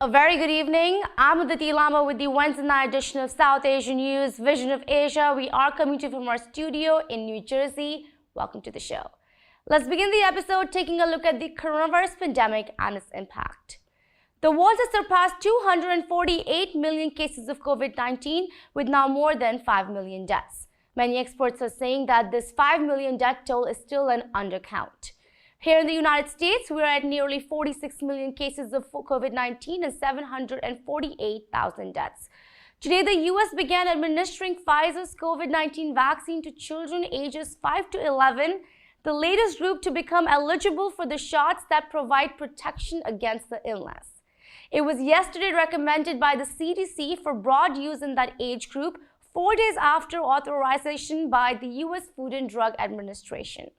A very good evening. I'm Aditi Lama with the Wednesday night edition of South Asian News, Vision of Asia. We are coming to you from our studio in New Jersey. Welcome to the show. Let's begin the episode taking a look at the coronavirus pandemic and its impact. The world has surpassed 248 million cases of COVID-19 with now more than 5 million deaths. Many experts are saying that this 5 million death toll is still an undercount. Here in the United States, we are at nearly 46 million cases of COVID-19 and 748,000 deaths. Today, the U.S. began administering Pfizer's COVID-19 vaccine to children ages 5 to 11, the latest group to become eligible for the shots that provide protection against the illness. It was yesterday recommended by the CDC for broad use in that age group, 4 days after authorization by the U.S. Food and Drug Administration.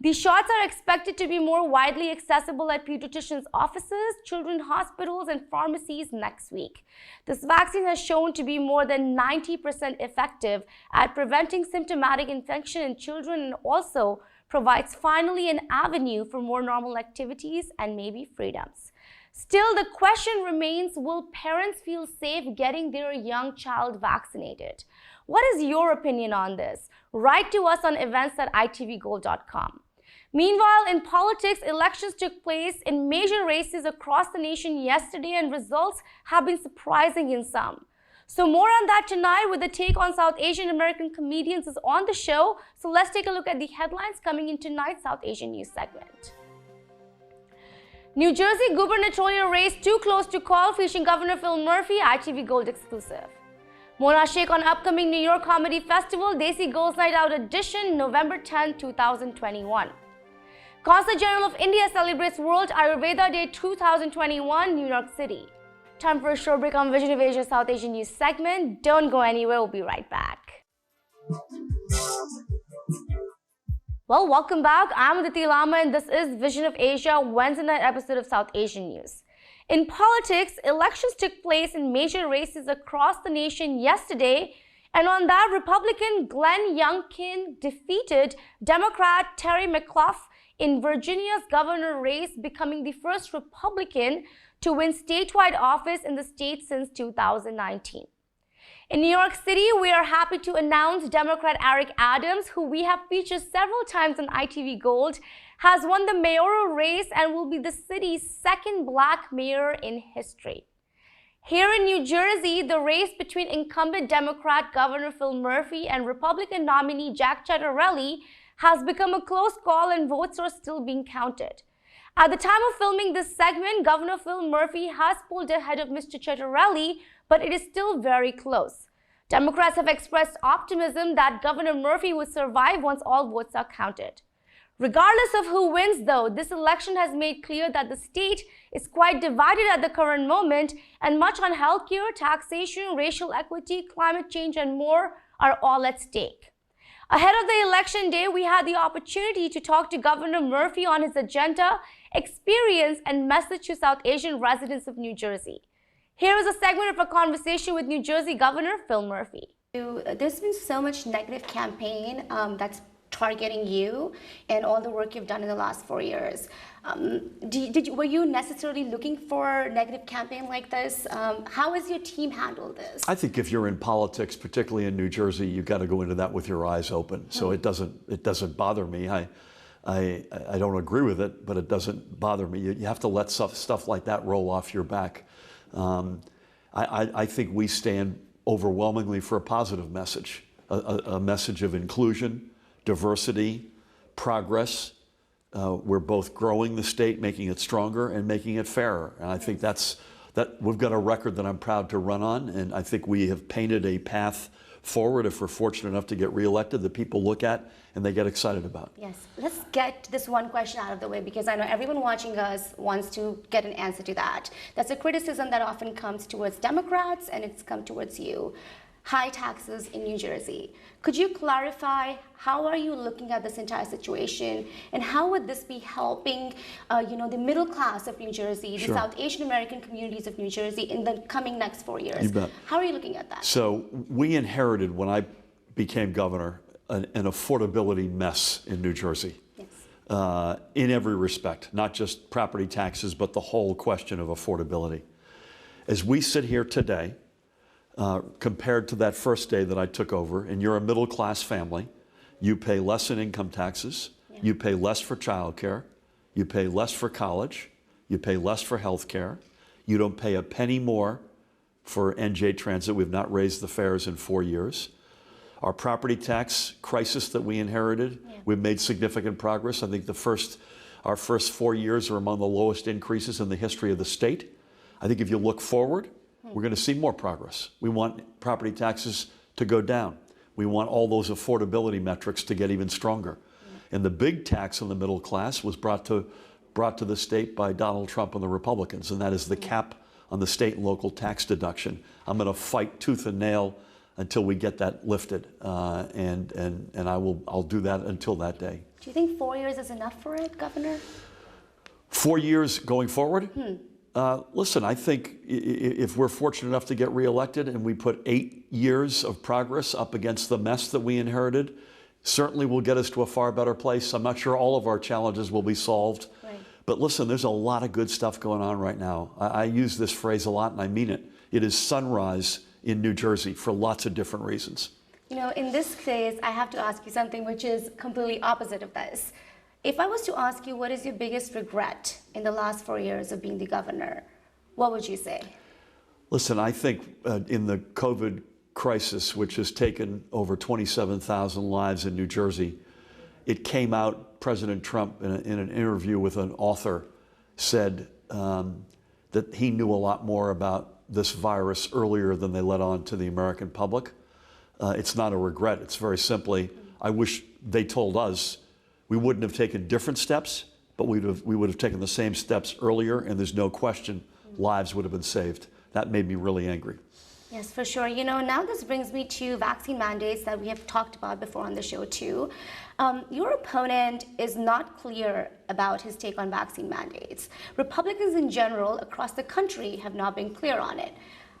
These shots are expected to be more widely accessible at pediatricians' offices, children's hospitals, and pharmacies next week. This vaccine has shown to be more than 90% effective at preventing symptomatic infection in children and also provides finally an avenue for more normal activities and maybe freedoms. Still, the question remains, will parents feel safe getting their young child vaccinated? What is your opinion on this? Write to us on events@itvgold.com. Meanwhile, in politics, elections took place in major races across the nation yesterday and results have been surprising in some. So more on that tonight with the take on South Asian American comedians is on the show. So let's take a look at the headlines coming in tonight's South Asian News segment. New Jersey gubernatorial race too close to call, featuring Governor Phil Murphy, ITV Gold exclusive. Mona Sheikh on upcoming New York Comedy Festival, Desi Girls Night Out edition, November 10, 2021. Consul General of India celebrates World Ayurveda Day 2021, New York City. Time for a short break on Vision of Asia South Asian News segment. Don't go anywhere, we'll be right back. Well, welcome back. I'm Aditi Lama and this is Vision of Asia, Wednesday night episode of South Asian News. In politics, elections took place in major races across the nation yesterday, and on that, Republican Glenn Youngkin defeated Democrat Terry McAuliffe in Virginia's governor race, becoming the first Republican to win statewide office in the state since 2019. In New York City, we are happy to announce Democrat Eric Adams, who we have featured several times on ITV Gold, has won the mayoral race and will be the city's second black mayor in history. Here in New Jersey, the race between incumbent Democrat Governor Phil Murphy and Republican nominee Jack Ciattarelli has become a close call and votes are still being counted. At the time of filming this segment, Governor Phil Murphy has pulled ahead of Mr. Ciattarelli, but it is still very close. Democrats have expressed optimism that Governor Murphy will survive once all votes are counted. Regardless of who wins, though, this election has made clear that the state is quite divided at the current moment, and much on healthcare, taxation, racial equity, climate change, and more are all at stake. Ahead of the election day, we had the opportunity to talk to Governor Murphy on his agenda, experience, and message to South Asian residents of New Jersey. Here is a segment of a conversation with New Jersey Governor Phil Murphy. There's been so much negative campaign that's targeting you and all the work you've done in the last 4 years. Were you necessarily looking for negative campaign like this? How has your team handled this? I think if you're in politics, particularly in New Jersey, you've got to go into that with your eyes open. So it doesn't bother me. I don't agree with it, but it doesn't bother me. You have to let stuff like that roll off your back. I think we stand overwhelmingly for a positive message, a message of inclusion, diversity, progress, we're both growing the state, making it stronger, and making it fairer. And I think that we've got a record that I'm proud to run on, and I think we have painted a path forward if we're fortunate enough to get reelected that people look at and they get excited about. Yes, let's get this one question out of the way because I know everyone watching us wants to get an answer to that. That's a criticism that often comes towards Democrats and it's come towards you. High taxes in New Jersey. Could you clarify how are you looking at this entire situation and how would this be helping the middle class of New Jersey, the Sure. South Asian American communities of New Jersey in the coming next 4 years? You bet. How are you looking at that? So we inherited, when I became governor, an affordability mess in New Jersey. Yes. In every respect, not just property taxes, but the whole question of affordability. As we sit here today, compared to that first day that I took over, and you're a middle-class family, you pay less in income taxes, you pay less for childcare, you pay less for college, you pay less for health care, you don't pay a penny more for NJ Transit. We've not raised the fares in 4 years. Our property tax crisis that we inherited, we've made significant progress. I think our first 4 years are among the lowest increases in the history of the state. I think if you look forward, we're going to see more progress. We want property taxes to go down. We want all those affordability metrics to get even stronger. And the big tax on the middle class was brought to the state by Donald Trump and the Republicans, and that is the cap on the state and local tax deduction. I'm going to fight tooth and nail until we get that lifted, and I'll do that until that day. Do you think 4 years is enough for it, Governor? 4 years going forward? Listen, I think if we're fortunate enough to get reelected and we put 8 years of progress up against the mess that we inherited, certainly will get us to a far better place. I'm not sure all of our challenges will be solved. Right. But listen, there's a lot of good stuff going on right now. I use this phrase a lot and I mean it. It is sunrise in New Jersey for lots of different reasons. You know, in this case, I have to ask you something which is completely opposite of this. If I was to ask you what is your biggest regret in the last 4 years of being the governor, what would you say? Listen, I think in the COVID crisis, which has taken over 27,000 lives in New Jersey, it came out, President Trump, in an interview with an author, said that he knew a lot more about this virus earlier than they let on to the American public. It's not a regret. It's very simply, I wish they told us. We wouldn't have taken different steps, but we would have taken the same steps earlier, and there's no question lives would have been saved. That made me really angry. Yes, for sure. You know, now this brings me to vaccine mandates that we have talked about before on the show too. Your opponent is not clear about his take on vaccine mandates. Republicans in general across the country have not been clear on it.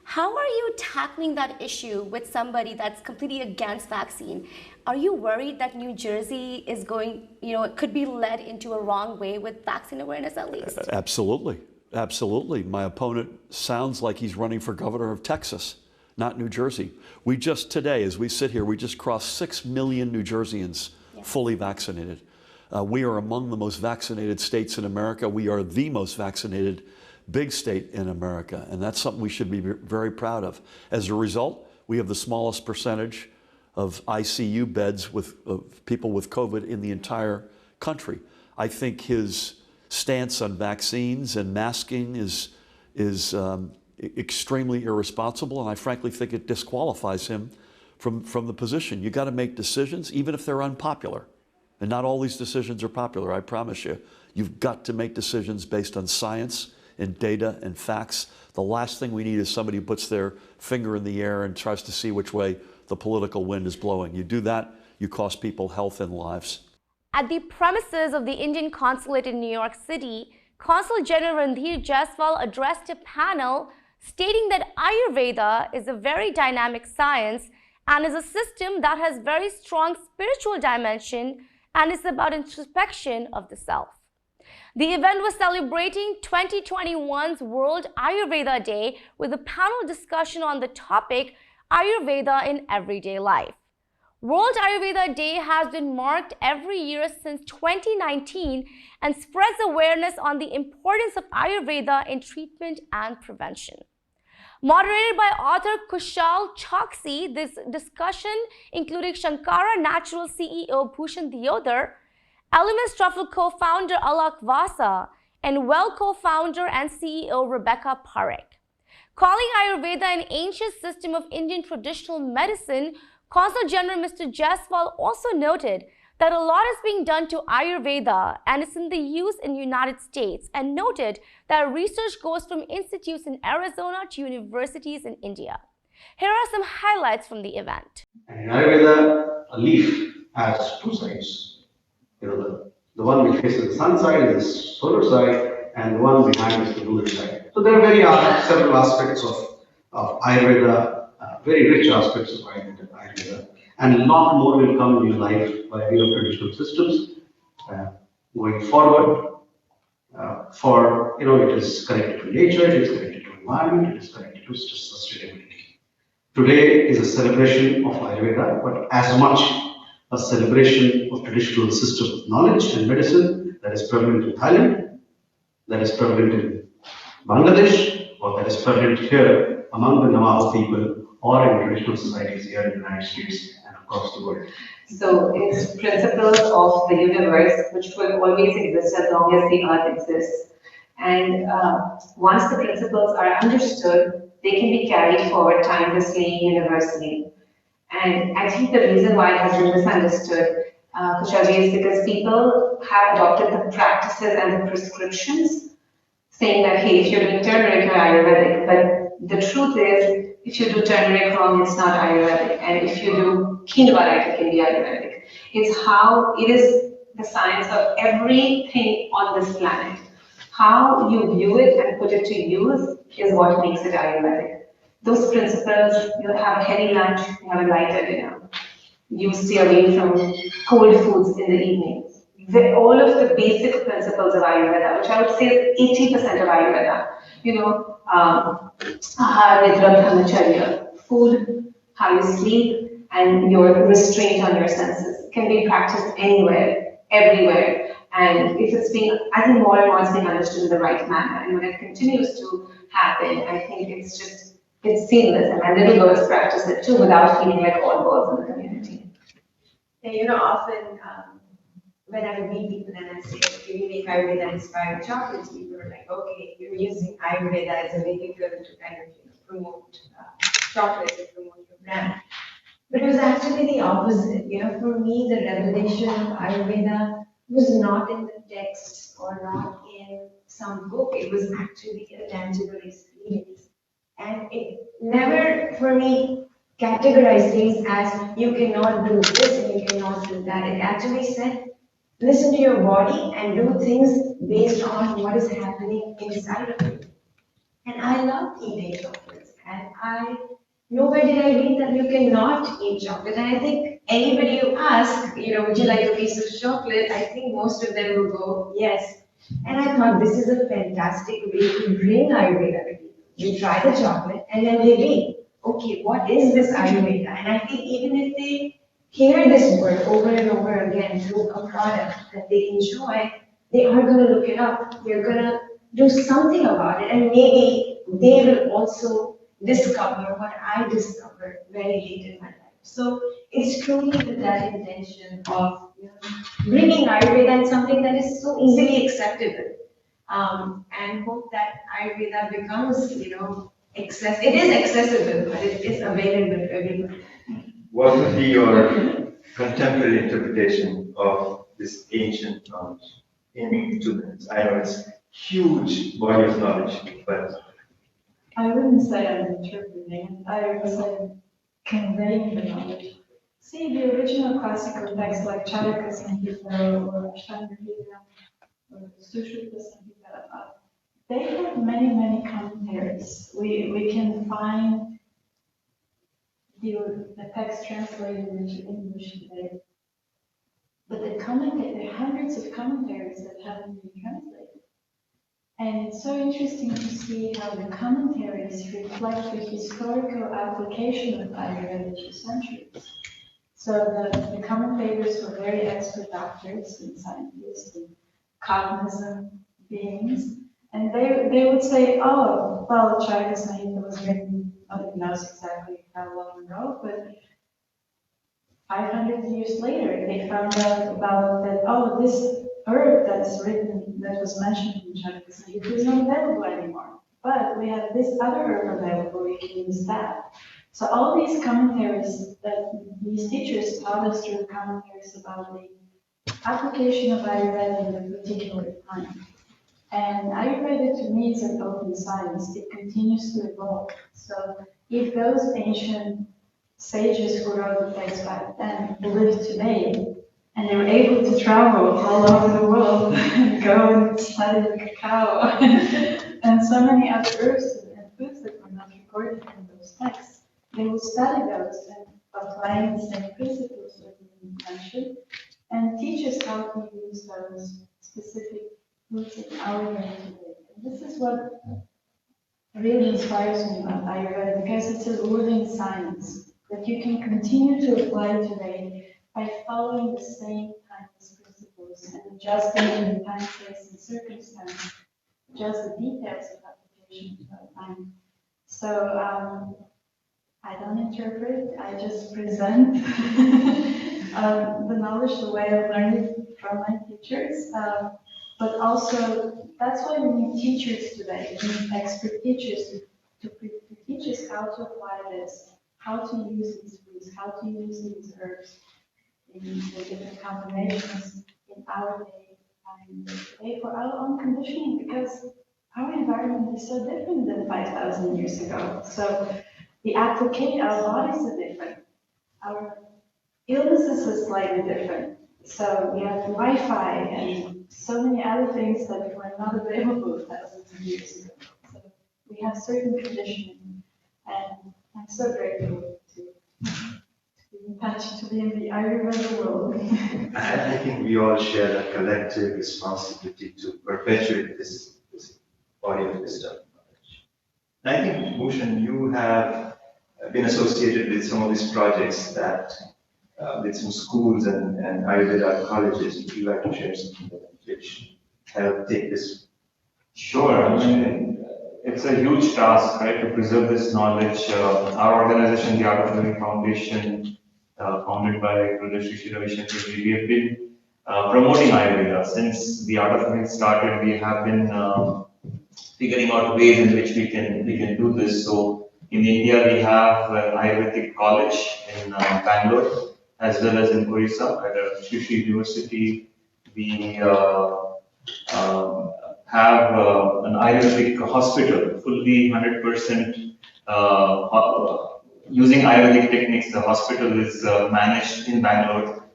How are you tackling that issue with somebody that's completely against vaccine? Are you worried that New Jersey is going, could be led into a wrong way with vaccine awareness at least? Absolutely. Absolutely. My opponent sounds like he's running for governor of Texas, not New Jersey. We just today, as we sit here, we just crossed 6 million New Jerseyans fully vaccinated. We are among the most vaccinated states in America. We are the most vaccinated big state in America, and that's something we should be very proud of. As a result, we have the smallest percentage of ICU beds of people with COVID in the entire country. I think his stance on vaccines and masking is extremely irresponsible, and I frankly think it disqualifies him from the position. You got to make decisions, even if they're unpopular. And not all these decisions are popular, I promise you. You've got to make decisions based on science and data and facts. The last thing we need is somebody who puts their finger in the air and tries to see which way the political wind is blowing. You do that, you cost people health and lives. At the premises of the Indian consulate in New York City, Consul General Randhir Jaiswal addressed a panel stating that Ayurveda is a very dynamic science and is a system that has very strong spiritual dimension and is about introspection of the self. The event was celebrating 2021's World Ayurveda Day with a panel discussion on the topic Ayurveda in Everyday Life. World Ayurveda Day has been marked every year since 2019 and spreads awareness on the importance of Ayurveda in treatment and prevention. Moderated by author Kushal Choksi, this discussion included Shankara Natural CEO Bhushan Deodhar Elemis Truffle co-founder Alok Vasa, and Well co-founder and CEO Rebecca Parekh. Calling Ayurveda an ancient system of Indian traditional medicine, Consul General Mr. Jaiswal also noted that a lot is being done to Ayurveda and is in the use in the United States, and noted that research goes from institutes in Arizona to universities in India. Here are some highlights from the event. And in Ayurveda, a leaf has two sides. The one which faces the sun side is the solar side, and the one behind is the lunar side. So there are several aspects of Ayurveda, very rich aspects of Ayurveda, and a lot more will come in your life by way of traditional systems going forward. It is connected to nature, it is connected to environment, it is connected to sustainability. Today is a celebration of Ayurveda, but as much a celebration of traditional systems of knowledge and medicine that is prevalent in Thailand, that is prevalent in Bangladesh, or that is prevalent here among the Navajo people or in traditional societies here in the United States and across the world. So it's principles of the universe which will always exist as long as the earth exists. And once the principles are understood, they can be carried forward timelessly, universally. And I think the reason why it has been misunderstood, Kushalji, is because people have adopted the practices and the prescriptions, saying that, hey, if you're doing turmeric, you're Ayurvedic. But the truth is, if you do turmeric wrong, it's not Ayurvedic. And if you do quinoa right, it can be Ayurvedic. It is the science of everything on this planet. How you view it and put it to use is what makes it Ayurvedic. Those principles, you have a heavy lunch, you have a lighter dinner. You stay away from cold foods in the evenings. All of the basic principles of Ayurveda, which I would say is 80% of Ayurveda, Ahara, Nidra, Brahmacharya, food, how you sleep, and your restraint on your senses can be practiced anywhere, everywhere. And if it's being, I think more and more it's being understood in the right manner. And when it continues to happen, I think it's seamless. And my little girls practice it too without feeling like oddballs in the community. And often when I meet people and I say, okay, we make Ayurveda inspired chocolates, people are like, okay, you're using Ayurveda as a vehicle to kind of promote chocolates and promote your brand. But it was actually the opposite. For me, the revelation of Ayurveda was not in the text or not in some book. It was actually a tangible experience. And it never, for me, categorized things as you cannot do this and you cannot do that. It actually said, listen to your body and do things based on what is happening inside of you. And I love eating chocolates. And nowhere did I read that you cannot eat chocolate. And I think anybody you ask, would you like a piece of chocolate? I think most of them will go, yes. And I thought this is a fantastic way to bring Ayurveda to people. You try the chocolate and then they read, okay, what is this Ayurveda? And I think even if they hear this word over and over again through a product that they enjoy, they are going to look it up. They're going to do something about it. And maybe they will also discover what I discovered very late in my life. So it's truly with that intention of bringing Ayurveda in something that is so easily acceptable. And hope that Ayurveda becomes, it is accessible, but it is available to everyone. What would be your contemporary interpretation of this ancient knowledge in 2 minutes? I know it's huge body of knowledge, but I wouldn't say I'm interpreting it. I would say conveying the knowledge. See, the original classical texts like Charaka Samhita or Ashtanga Hita or Sushruta Samhita, they have many, many commentaries. We can find the text translated into English today. But there are hundreds of commentaries that haven't been translated. And it's so interesting to see how the commentaries reflect the historical application of Ayurveda through centuries. So the commentators were very expert doctors and scientists and cognizant beings. And they would say, oh, well, Charaka Samhita was written, nobody knows exactly how long ago, but 500 years later, they found out about that, oh, this herb that was mentioned in Chinese it is not available anymore. But we have this other herb available, we can use that. So all these commentaries that these teachers taught us through commentaries about the application of Ayurveda in a particular time. And Ayurveda to me is an open science. It continues to evolve. So if those ancient sages who wrote the texts back then live today, and they were able to travel all over the world and go and study the cacao and so many other herbs and foods that were not recorded in those texts, they will study those and applying the same principles that we mentioned and teach us how to use those specific foods in our day today. And this is what really inspires me about Ayurveda, because it's a living science that you can continue to apply today by following the same timeless principles and adjusting in the time, place, and circumstance, just the details of application to our time. So I don't interpret, I just present the knowledge, the way I learned it from my teachers. But also, that's why we need teachers today, we need expert teachers to teach us how to apply this, how to use these foods, how to use these herbs in the different combinations in our day and today for our own conditioning, because our environment is so different than 5,000 years ago. So our bodies are different, our illnesses are slightly different. So we have Wi-Fi and so many other things that were not available thousands of years ago. So we have certain conditioning, and I'm so grateful to be in touch, to be in the Ayurveda world. I think we all share a collective responsibility to perpetuate this body of wisdom. And I think, Bhushan, you have been associated with some of these projects that with some schools and Ayurveda colleges. Would you like to share something which help take this? Sure. I mean, it's a huge task, right, to preserve this knowledge. Our organization, the Art of Living Foundation, founded by Sri Ravi Shankar, we have been promoting Ayurveda since the Art of Living started. We have been figuring out ways in which we can do this. So in India, we have an Ayurvedic college in Bangalore, as well as in Orissa at Sri Sri University. We have an Ayurvedic hospital, fully 100% using Ayurvedic techniques. The hospital is managed in Bangalore.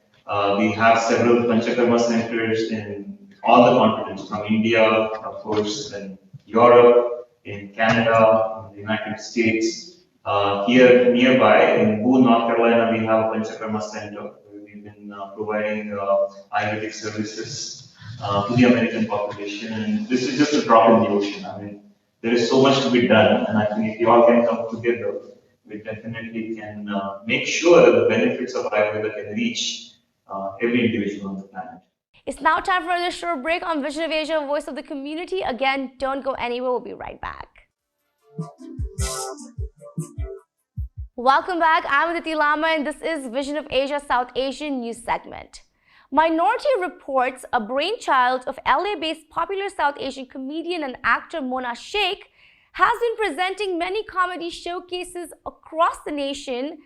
We have several Panchakarma centers in all the continents, from India, of course, and Europe, in Canada, in the United States. Here nearby in Boone, North Carolina, we have a Panchakarma center where we've been providing Ayurvedic services to the American population. And this is just a drop in the ocean. I mean, there is so much to be done. And I think if we all can come together, we definitely can make sure that the benefits of Ayurveda can reach every individual on the planet. It's now time for another short break on Vision of Asia, Voice of the Community. Again, don't go anywhere. We'll be right back. Welcome back. I'm Aditi Lama, and this is Vision of Asia South Asian News segment. Minority Reports, a brainchild of LA-based popular South Asian comedian and actor Mona Shaikh, has been presenting many comedy showcases across the nation,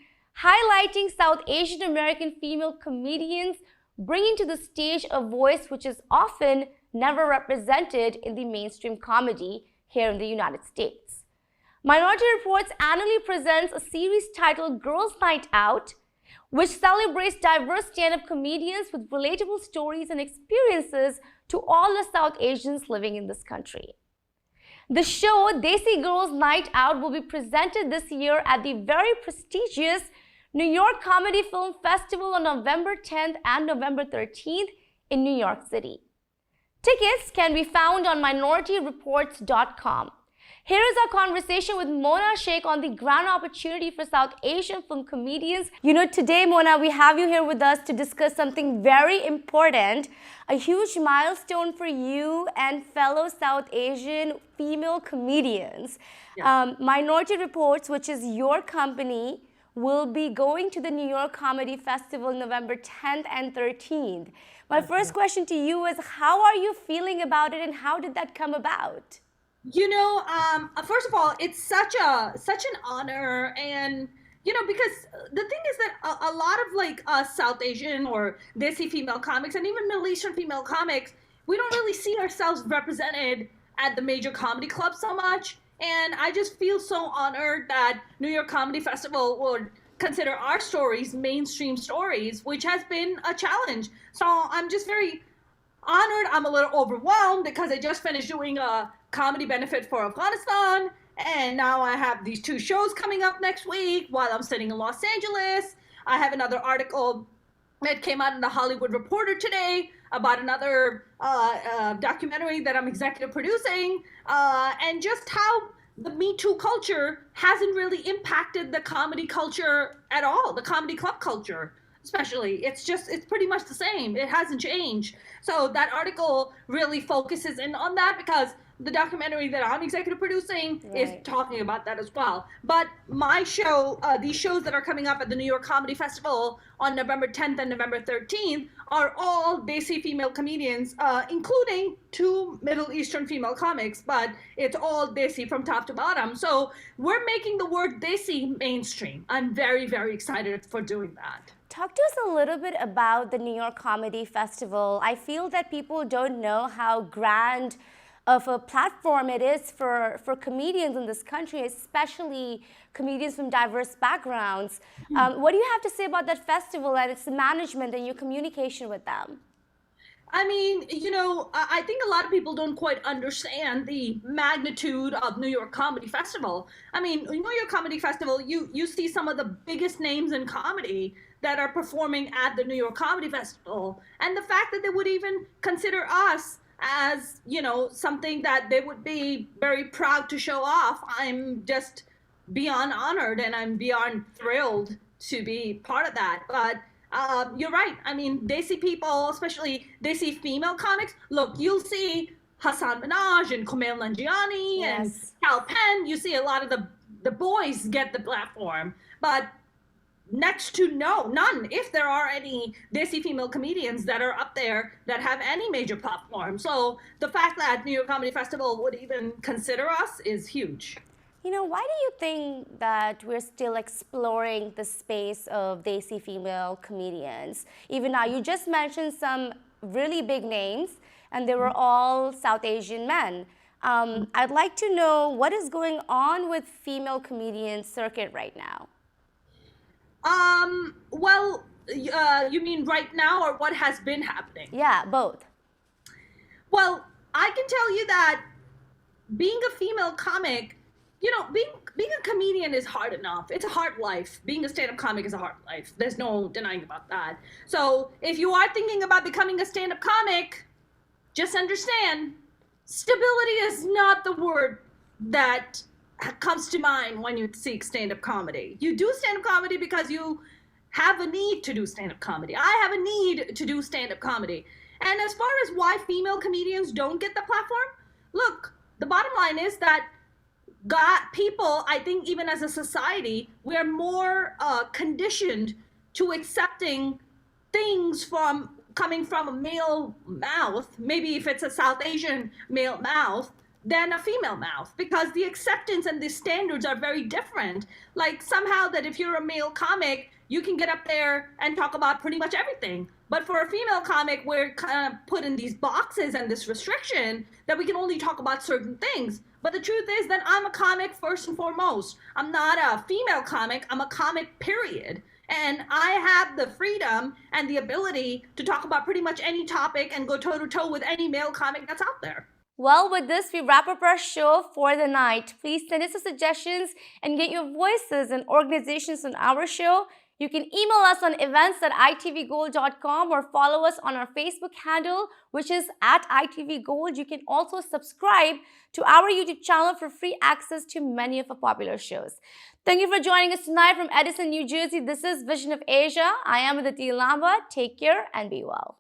highlighting South Asian American female comedians, bringing to the stage a voice which is often never represented in the mainstream comedy here in the United States. Minority Reports annually presents a series titled Girls' Night Out, which celebrates diverse stand-up comedians with relatable stories and experiences to all the South Asians living in this country. The show, Desi Girls' Night Out, will be presented this year at the very prestigious New York Comedy Film Festival on November 10th and November 13th in New York City. Tickets can be found on minorityreports.com. Here is our conversation with Mona Shaikh on the grand opportunity for South Asian film comedians. You know, today, Mona, we have you here with us to discuss something very important, a huge milestone for you and fellow South Asian female comedians. Yeah. Minority Reports, which is your company, will be going to the New York Comedy Festival November 10th and 13th. My first question to you is, how are you feeling about it and how did that come about? First of all, it's such an honor, and because the thing is that a lot of like South Asian or Desi female comics and even Middle Eastern female comics, we don't really see ourselves represented at the major comedy clubs so much. And I just feel so honored that New York Comedy Festival would consider our stories mainstream stories, which has been a challenge. So I'm just very honored. I'm a little overwhelmed because I just finished doing a comedy benefit for Afghanistan. And now I have these 2 shows coming up next week while I'm sitting in Los Angeles. I have another article that came out in the Hollywood Reporter today about another documentary that I'm executive producing, and just how the Me Too culture hasn't really impacted the comedy culture at all, the comedy club culture especially. It's pretty much the same. It hasn't changed. So that article really focuses in on that because the documentary that I'm executive producing is talking about that as well. But my show, these shows that are coming up at the New York Comedy Festival on November 10th and November 13th are all Desi female comedians, including 2 Middle Eastern female comics, but it's all Desi from top to bottom. So we're making the word Desi mainstream. I'm very, very excited for doing that. Talk to us a little bit about the New York Comedy Festival. I feel that people don't know how grand of a platform it is for comedians in this country, especially comedians from diverse backgrounds. What do you have to say about that festival and its management and your communication with them? I mean, I think a lot of people don't quite understand the magnitude of New York Comedy Festival. I mean, New York Comedy Festival, you see some of the biggest names in comedy that are performing at the New York Comedy Festival. And the fact that they would even consider us as, something that they would be very proud to show off, I'm just beyond honored and I'm beyond thrilled to be part of that. But you're right. I mean, Desi people, especially Desi female comics, look, you'll see Hassan Minhaj and Kumail Nanjiani and Kal Penn. You see a lot of the boys get the platform, but next to none, if there are any Desi female comedians that are up there that have any major platform. So the fact that New York Comedy Festival would even consider us is huge. Why do you think that we're still exploring the space of Desi female comedians? Even now, you just mentioned some really big names, and they were all South Asian men. I'd like to know what is going on with female comedian circuit right now. Well, you mean right now or what has been happening? Yeah, both. Well, I can tell you that being a female comic, being a comedian is hard enough. It's a hard life. Being a stand-up comic is a hard life. There's no denying about that. So if you are thinking about becoming a stand-up comic, just understand, stability is not the word that comes to mind when you seek stand-up comedy. You do stand-up comedy because you have a need to do stand-up comedy. I have a need to do stand-up comedy. And as far as why female comedians don't get the platform, look, the bottom line is that people, I think even as a society, we're more conditioned to accepting things coming from a male mouth, maybe if it's a South Asian male mouth, than a female mouth, because the acceptance and the standards are very different. Like somehow that if you're a male comic, you can get up there and talk about pretty much everything. But for a female comic, we're kind of put in these boxes and this restriction that we can only talk about certain things. But the truth is that I'm a comic first and foremost. I'm not a female comic, I'm a comic, period. And I have the freedom and the ability to talk about pretty much any topic and go toe-to-toe with any male comic that's out there. Well, with this, we wrap up our show for the night. Please send us your suggestions and get your voices and organizations on our show. You can email us on events@itvgold.com or follow us on our Facebook handle, which is @itvgold. You can also subscribe to our YouTube channel for free access to many of our popular shows. Thank you for joining us tonight from Edison, New Jersey. This is Vision of Asia. I am Aditi Lamba. Take care and be well.